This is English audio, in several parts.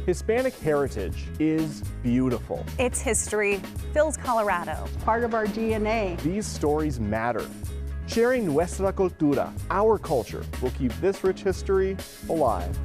Hispanic heritage is beautiful. Its history fills Colorado. Part of our DNA. These stories matter. Sharing Nuestra Cultura, our culture, will keep this rich history alive.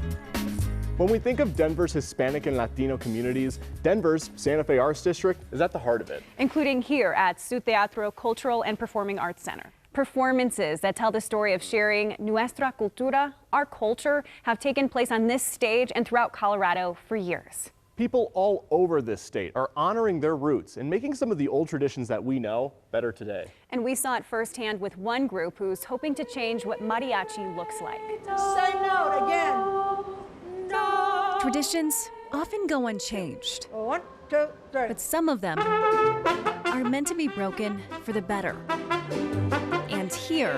When we think of Denver's Hispanic and Latino communities, Denver's Santa Fe Arts District is at the heart of it. Including here at Su Teatro Cultural and Performing Arts Center. Performances that tell the story of sharing Nuestra Cultura, our culture, have taken place on this stage and throughout Colorado for years. People all over this state are honoring their roots and making some of the old traditions that we know better today. And we saw it firsthand with one group who's hoping to change what mariachi looks like. Same note again. Traditions often go unchanged. 1, 2, 3. But some of them are meant to be broken for the better. And here,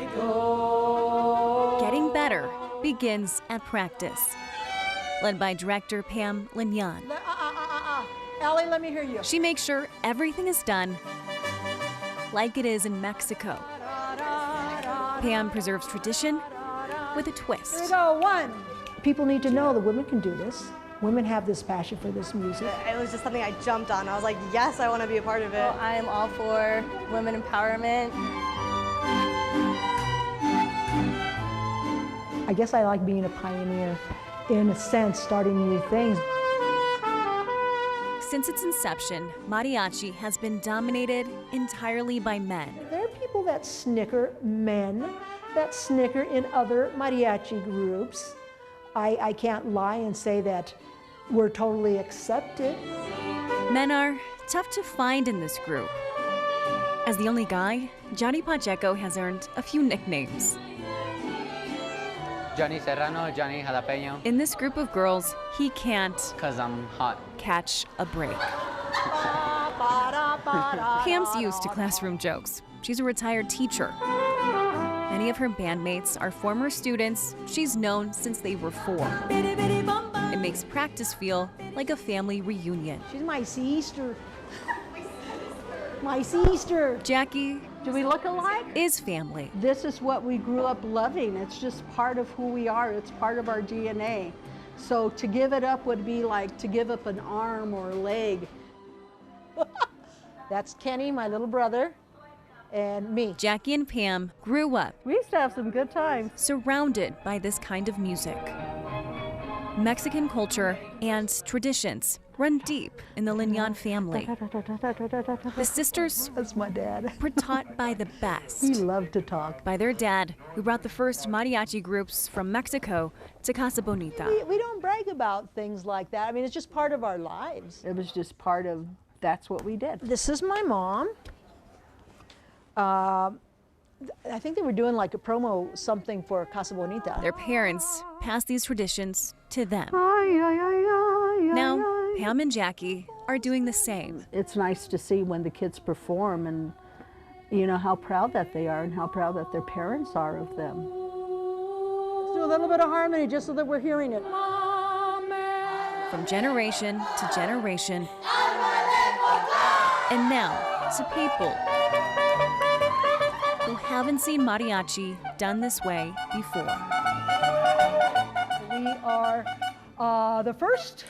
getting better begins at practice. Led by director Pam Linyan. Allie, let me hear you. She makes sure everything is done like it is in Mexico. Pam preserves tradition with a twist. Here we go, 1. People need to know that women can do this. Women have this passion for this music. It was just something I jumped on. I was like, yes, I want to be a part of it. Well, I am all for women empowerment. I guess I like being a pioneer, in a sense, starting new things. Since its inception, mariachi has been dominated entirely by men. There are people that snicker, men, that snicker in other mariachi groups. I can't lie and say that we're totally accepted. Men are tough to find in this group. As the only guy, Johnny Pacheco has earned a few nicknames. Johnny Serrano, Johnny Jalapeño. In this group of girls, he can't 'Cause I'm hot. catch a break. Pam's used to classroom jokes. She's a retired teacher. Many of her bandmates are former students she's known since they were 4. It makes practice feel like a family reunion. She's my sister. My sister. Jackie Do we look alike? is family. This is what we grew up loving. It's just part of who we are. It's part of our DNA. So to give it up would be like to give up an arm or a leg. That's Kenny, my little brother, and me. Jackie and Pam grew up We used to have some good times. surrounded by this kind of music. Mexican culture and traditions run deep in the Linyan family. The sisters That's my dad. were taught by the He best. loved to talk. By their dad, who brought the first mariachi groups from Mexico to Casa Bonita. We don't brag about things like that. I mean, it's just part of our lives. It was just part of, that's what we did. This is my mom. I think they were doing like a promo something for Casa Bonita. Their parents passed these traditions to them. Now, Pam and Jackie are doing the same. It's nice to see when the kids perform and you know how proud that they are and how proud that their parents are of them. Let's do a little bit of harmony just so that we're hearing it. From generation to generation, and now to people who haven't seen mariachi done this way before. We are the first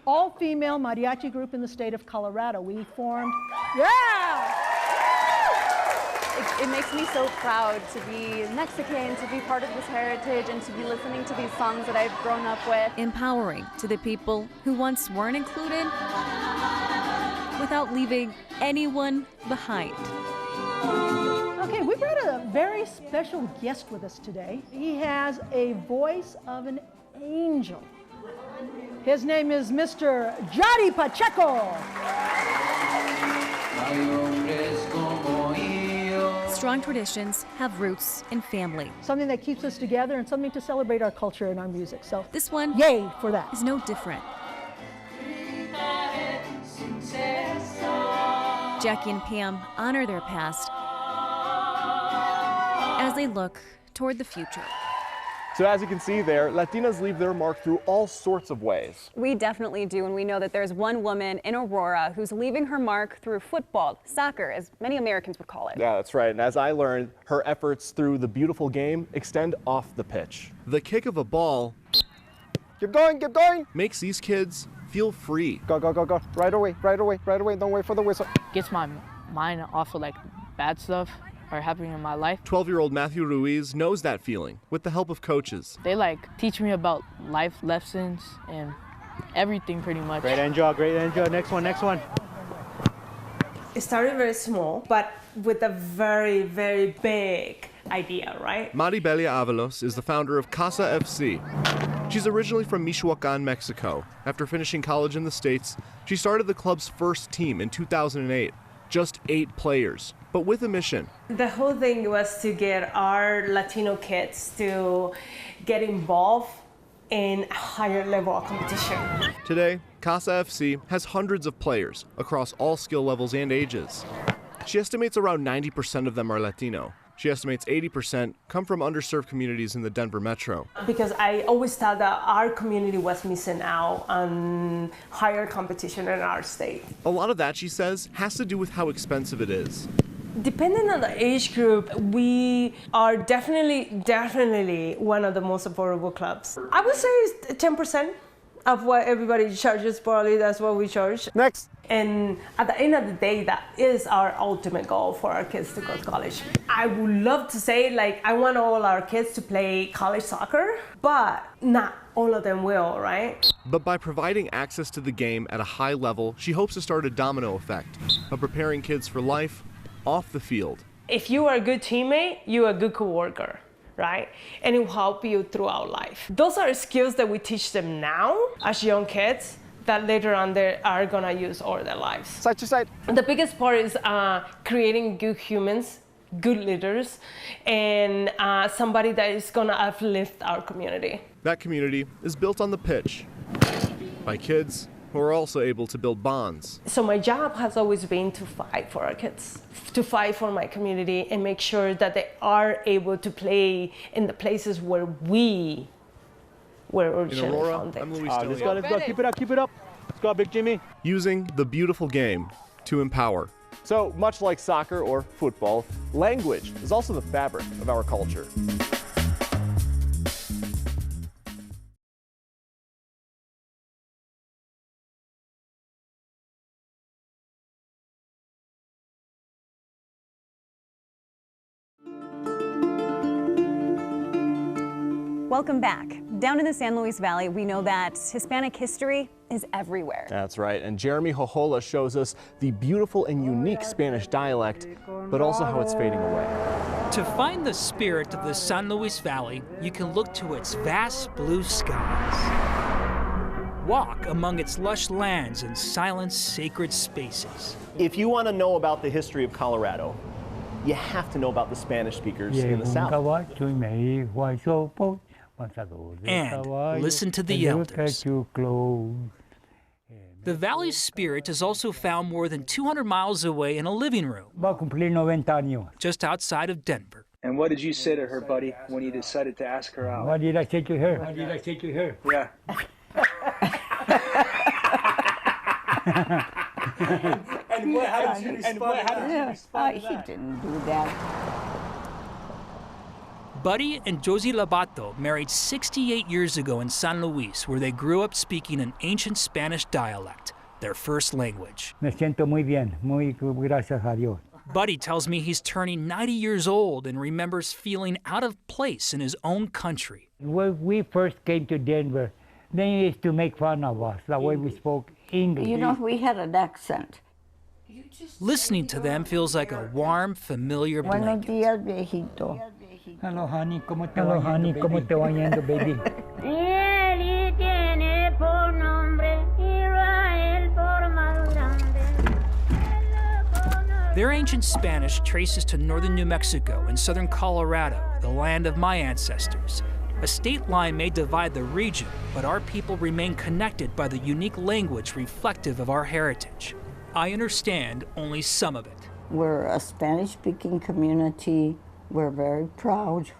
all-female mariachi group in the state of Colorado. We formed, yeah! It makes me so proud to be Mexican, to be part of this heritage, and to be listening to these songs that I've grown up with. Empowering to the people who once weren't included without leaving anyone behind. Okay, we brought a very special guest with us today. He has a voice of an angel. His name is Mr. Johnny Pacheco. Strong traditions have roots in family. Something that keeps us together and something to celebrate our culture and our music. So This one yay for that. is no different. Jackie and Pam honor their past as they look toward the future. So as you can see there, Latinas leave their mark through all sorts of ways. We definitely do, and we know that there's one woman in Aurora who's leaving her mark through football, soccer, as many Americans would call it. Yeah, that's right. And as I learned, her efforts through the beautiful game extend off the pitch. The kick of a ball, Keep going, makes these kids feel free. Go, right away, don't wait for the whistle. Gets my mind off of like bad stuff are happening in my life. 12-year-old Matthew Ruiz knows that feeling with the help of coaches. They like teach me about life lessons and everything pretty much. Great Angel, next one. It started very small, but with a very, very big idea, right? Maribelia Avalos is the founder of KUSA FC. She's originally from Michoacan, Mexico. After finishing college in the States, she started the club's first team in 2008. Just 8 players, but with a mission. The whole thing was to get our Latino kids to get involved in a higher level of competition. Today, KUSA FC has hundreds of players across all skill levels and ages. She estimates around 90% of them are Latino. She estimates 80% come from underserved communities in the Denver metro. Because I always thought that our community was missing out on higher competition in our state. A lot of that, she says, has to do with how expensive it is. Depending on the age group, we are definitely one of the most affordable clubs. I would say it's 10% of what everybody charges, probably that's what we charge. Next. And at the end of the day, that is our ultimate goal for our kids to go to college. I would love to say, like, I want all our kids to play college soccer, but not all of them will, right? But by providing access to the game at a high level, she hopes to start a domino effect of preparing kids for life off the field. If you are a good teammate, you're a good coworker, right? And it will help you throughout life. Those are skills that we teach them now as young kids that later on they are gonna use all their lives. Side to side. The biggest part is creating good humans, good leaders, and somebody that is gonna uplift our community. That community is built on the pitch by kids who are also able to build bonds. So my job has always been to fight for our kids, to fight for my community and make sure that they are able to play in the places where we were originally Aurora, founded. I'm Luis Let's go, keep it up. Let's go, Big Jimmy. Using the beautiful game to empower. So much like soccer or football, language is also the fabric of our culture. Welcome back. Down in the San Luis Valley, we know that Hispanic history is everywhere. That's right, and Jeremy Jojola shows us the beautiful and unique Spanish dialect, but also how it's fading away. To find the spirit of the San Luis Valley, you can look to its vast blue skies. Walk among its lush lands and silent, sacred spaces. If you want to know about the history of Colorado, you have to know about the Spanish speakers in the South. And listen to the elders. The valley's spirit is also found more than 200 miles away in a living room, just outside of Denver. And what did you say to her, buddy, when you decided to ask her out? What did I say to her? Yeah. And how did you respond? He didn't do that. Buddy and Josie Labato married 68 years ago in San Luis, where they grew up speaking an ancient Spanish dialect, their first language. Me siento muy bien, muy gracias a Dios. Buddy tells me he's turning 90 years old and remembers feeling out of place in his own country. When we first came to Denver, they used to make fun of us, the way we spoke English. You know, we had an accent. Listening to them feels like a warm, familiar blanket. Buenos días, viejito. Hello, honey, ¿cómo te va yendo, baby? Their ancient Spanish traces to northern New Mexico and southern Colorado, the land of my ancestors. A state line may divide the region, but our people remain connected by the unique language reflective of our heritage. I understand only some of it. We're a Spanish-speaking community. We're very proud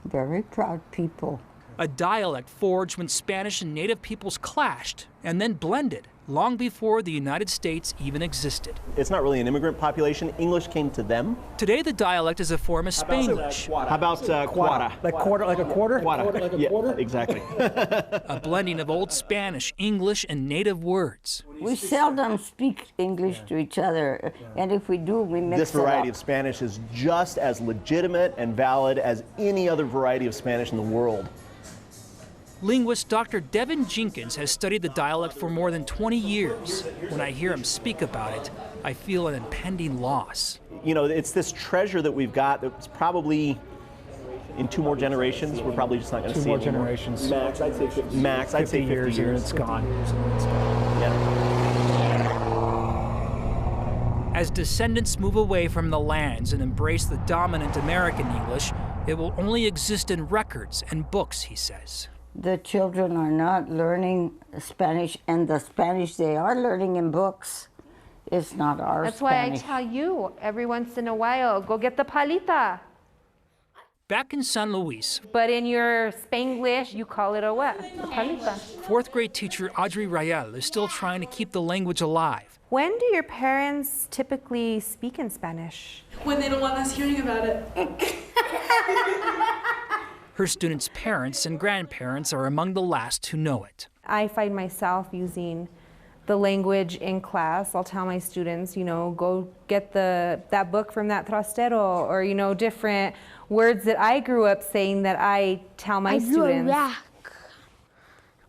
people. a dialect forged when Spanish and native peoples clashed and then blended long before the United States even existed. It's not really an immigrant population. English came to them. Today, the dialect is a form of Spanglish. How about quara? Like quarter, like a quarter? Quara. Like a quarter? Exactly. A blending of Old Spanish, English, and native words. We seldom speak English to each other, and if we do, we mix it up. This variety of Spanish is just as legitimate and valid as any other variety of Spanish in the world. Linguist Dr. Devin Jenkins has studied the dialect for more than 20 years. When I hear him speak about it, I feel an impending loss. You know, it's this treasure that we've got that's probably in 2 more generations, we're probably just not going to see it. 2 more generations. Max, I'd say 50. Max, I'd say 50 years. And it's gone. Yeah. As descendants move away from the lands and embrace the dominant American English, it will only exist in records and books, he says. The children are not learning Spanish, and the Spanish they are learning in books is not our That's Spanish. why I tell you every once in a while, go get the palita. Back in San Luis, But in your Spanglish, you call it a what? A palita. 4th grade teacher Audrey Rayel is still trying to keep the language alive. When do your parents typically speak in Spanish? When they don't want us hearing about it. Her students' parents and grandparents are among the last who know it. I find myself using the language in class. I'll tell my students, you know, go get that book from that trastero, or, you know, different words that I grew up saying that I tell my students.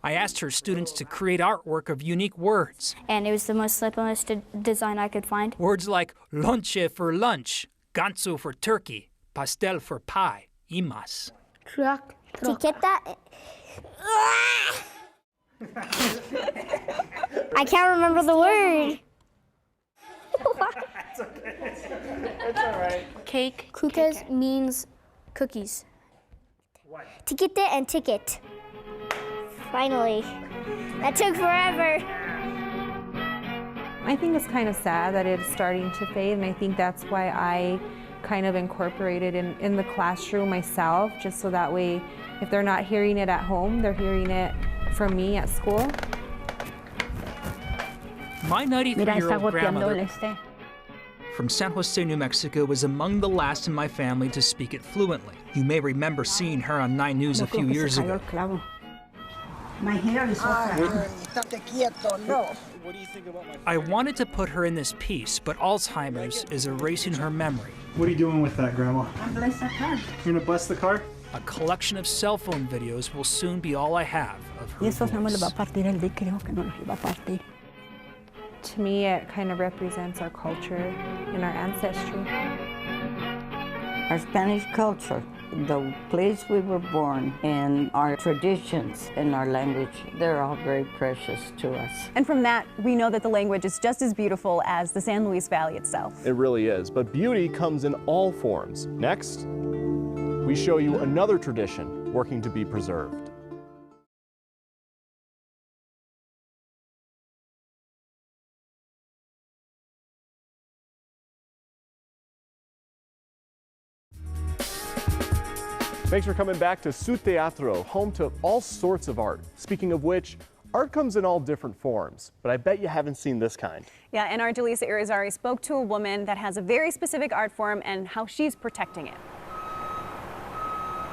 I asked her students to create artwork of unique words. And it was the most simplest design I could find. Words like lonche for lunch, ganso for turkey, pastel for pie, y más. Truck. Tiqueta. I can't remember the word. It's okay. It's all right. Cake. Kukas means cookies. What? Tiquete and ticket. Finally. That took forever. I think it's kind of sad that it's starting to fade, and I think that's why I kind of incorporated in the classroom myself, just so that way if they're not hearing it at home, they're hearing it from me at school. My 93-year-old grandmother from San Jose, New Mexico was among the last in my family to speak it fluently. You may remember seeing her on 9 News a few years ago. My hair is I wanted to put her in this piece, but Alzheimer's is erasing her memory. What are you doing with that, Grandma? I'm bless the car. You're gonna bless the car? A collection of cell phone videos will soon be all I have of her voice. To me, it kind of represents our culture and our ancestry. Our Spanish culture, the place we were born, and our traditions and our language, they're all very precious to us. And from that, we know that the language is just as beautiful as the San Luis Valley itself. It really is, but beauty comes in all forms. Next, we show you another tradition working to be preserved. Thanks for coming back to Su Teatro, home to all sorts of art. Speaking of which, art comes in all different forms, but I bet you haven't seen this kind. Yeah, and our Delisa Irizarry spoke to a woman that has a very specific art form and how she's protecting it.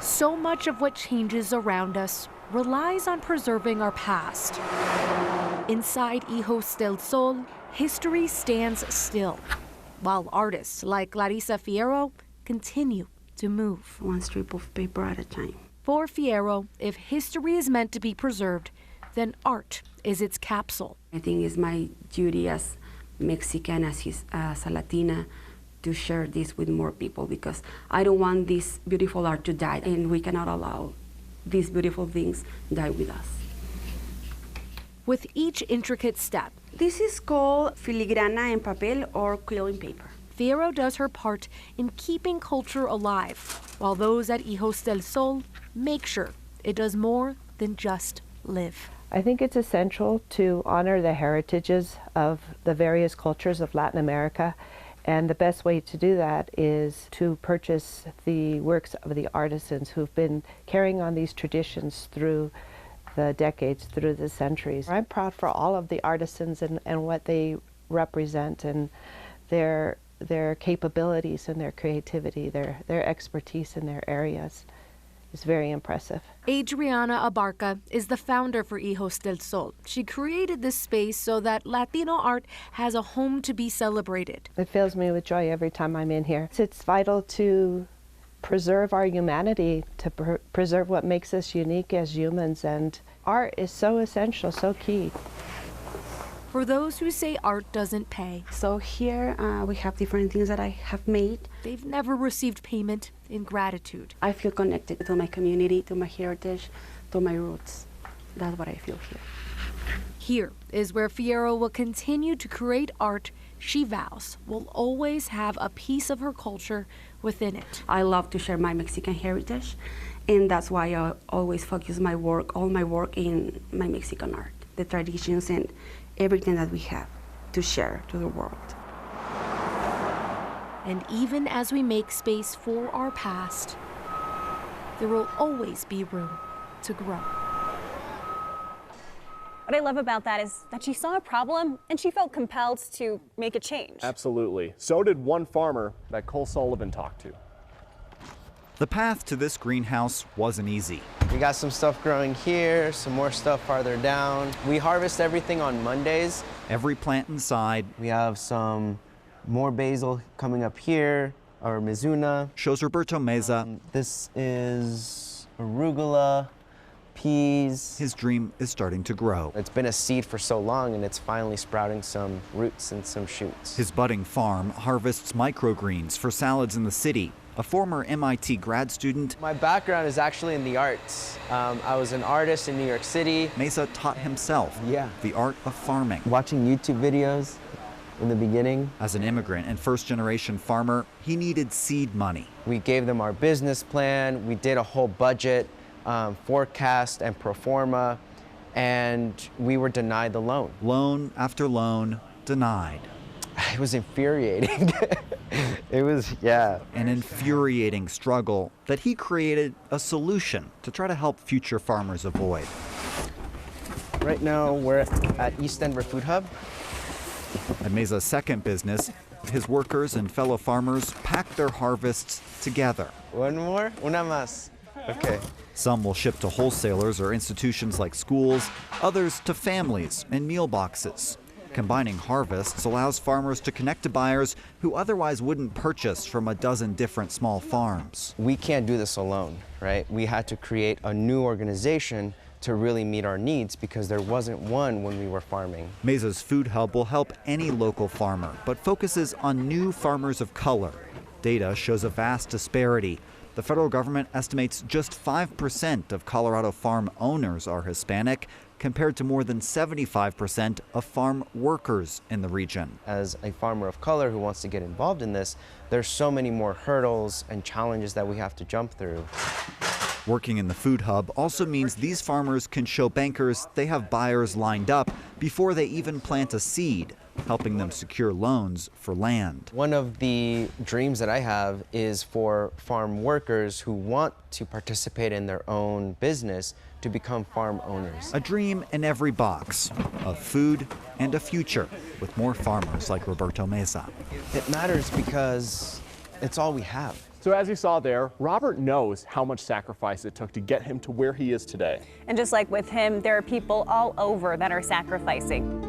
So much of what changes around us relies on preserving our past. Inside Hijos del Sol, history stands still, while artists like Clarissa Fierro continue to move. One strip of paper at a time. For Fierro, if history is meant to be preserved, then art is its capsule. I think it's my duty as Mexican, as a Latina, to share this with more people, because I don't want this beautiful art to die, and we cannot allow these beautiful things die with us. With each intricate step, this is called filigrana en papel, or quill in paper. Fierro does her part in keeping culture alive, while those at Hijos del Sol make sure it does more than just live. I think it's essential to honor the heritages of the various cultures of Latin America And the best way to do that is to purchase the works of the artisans who've been carrying on these traditions through the decades, through the centuries. I'm proud for all of the artisans and what they represent, and their capabilities and their creativity, their expertise in their areas is very impressive. Adriana Abarca is the founder for Hijos del Sol. She created this space so that Latino art has a home to be celebrated. It fills me with joy every time I'm in here. It's vital to preserve our humanity, to preserve what makes us unique as humans, and art is so essential, so key. For those who say art doesn't pay. So here we have different things that I have made. They've never received payment in gratitude. I feel connected to my community, to my heritage, to my roots. That's what I feel here. Here is where Fierro will continue to create art she vows will always have a piece of her culture within it. I love to share my Mexican heritage, and that's why I always focus my work, all my work, in my Mexican art, the traditions and everything that we have to share to the world. And even as we make space for our past, there will always be room to grow. What I love about that is that she saw a problem and she felt compelled to make a change. Absolutely. So did one farmer that Cole Sullivan talked to. The path to this greenhouse wasn't easy. We got some stuff growing here, some more stuff farther down. We harvest everything on Mondays. Every plant inside. We have some more basil coming up here, our mizuna. Shows Roberto Meza. This is arugula, peas. His dream is starting to grow. It's been a seed for so long, and it's finally sprouting some roots and some shoots. His budding farm harvests microgreens for salads in the city. A former MIT grad student. My background is actually in the arts. I was an artist in New York City. Meza taught himself the art of farming. Watching YouTube videos in the beginning. As an immigrant and first-generation farmer, he needed seed money. We gave them our business plan. We did a whole budget, forecast, and pro forma, and we were denied the loan. Loan after loan, denied. It was infuriating. It was, an infuriating struggle that he created a solution to try to help future farmers avoid. Right now, we're at East Denver Food Hub. At Meza's second business, his workers and fellow farmers pack their harvests together. One more? Una más. Okay. Some will ship to wholesalers or institutions like schools, others to families and meal boxes. Combining harvests allows farmers to connect to buyers who otherwise wouldn't purchase from a dozen different small farms. We can't do this alone, right? We had to create a new organization to really meet our needs because there wasn't one when we were farming. Meza's Food Hub will help any local farmer, but focuses on new farmers of color. Data shows a vast disparity. The federal government estimates just 5% of Colorado farm owners are Hispanic, compared to more than 75% of farm workers in the region. As a farmer of color who wants to get involved in this, there's so many more hurdles and challenges that we have to jump through. Working in the Food Hub also means these farmers can show bankers they have buyers lined up before they even plant a seed, helping them secure loans for land. One of the dreams that I have is for farm workers who want to participate in their own business to become farm owners. A dream in every box of food and a future with more farmers like Roberto Meza. It matters because it's all we have. So as you saw there, Robert knows how much sacrifice it took to get him to where he is today. And just like with him, there are people all over that are sacrificing.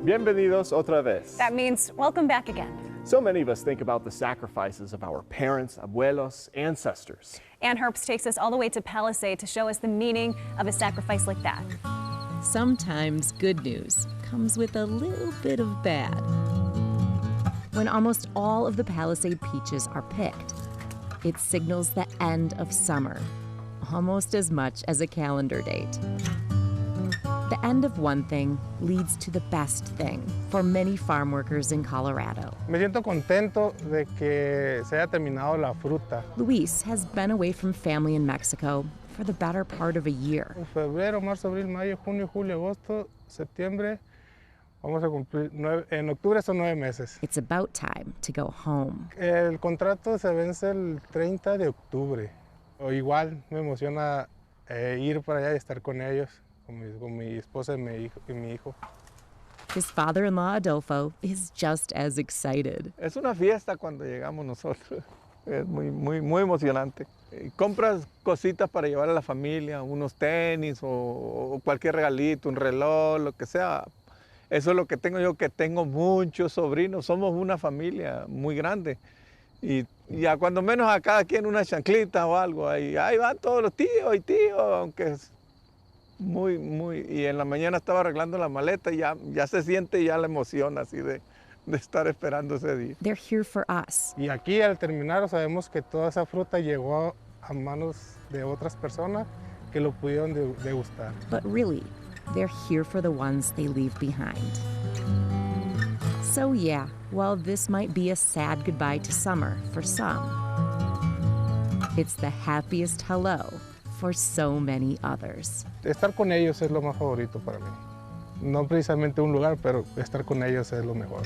Bienvenidos otra vez. That means welcome back again. So many of us think about the sacrifices of our parents, abuelos, ancestors. Ann Herbst takes us all the way to Palisade to show us the meaning of a sacrifice like that. Sometimes good news comes with a little bit of bad. When almost all of the Palisade peaches are picked, it signals the end of summer, almost as much as a calendar date. The end of one thing leads to the best thing for many farm workers in Colorado. Me siento contento de que se haya terminado la fruta. Luis has been away from family in Mexico for the better part of a year. Febrero, marzo, abril, mayo, junio, julio, agosto, septiembre. Vamos a cumplir en octubre son 9 meses. It's about time to go home. El contrato se vence el 30 de octubre. O igual me emociona ir para allá y estar con ellos, con mi esposa y mi hijo. His father-in-law, Adolfo, is just as excited. Es una fiesta cuando llegamos nosotros. Es muy emocionante. Compras cositas para llevar a la familia, unos tenis o cualquier regalito, un reloj, lo que sea. Eso es lo que tengo yo, que tengo muchos sobrinos. Somos una familia muy grande. Y ya cuando menos a cada quien una chanclita o algo. Ahí van todos los tíos y tíos, aunque es muy... Y en la mañana estaba arreglando la maleta y ya se siente ya la emoción así de estar esperando ese día. They're here for us. Y aquí al terminar sabemos que toda esa fruta llegó a manos de otras personas que lo pudieron degustar. But really, they're here for the ones they leave behind. So yeah, while this might be a sad goodbye to summer for some, it's the happiest hello for so many others. Estar con ellos es lo más favorito para mí. No precisamente un lugar, pero estar con ellos es lo mejor.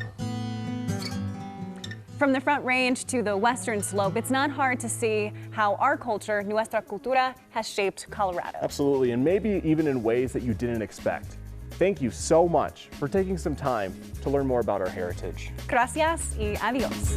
From the Front Range to the Western Slope, it's not hard to see how our culture, Nuestra Cultura, has shaped Colorado. Absolutely, and maybe even in ways that you didn't expect. Thank you so much for taking some time to learn more about our heritage. Gracias y adiós.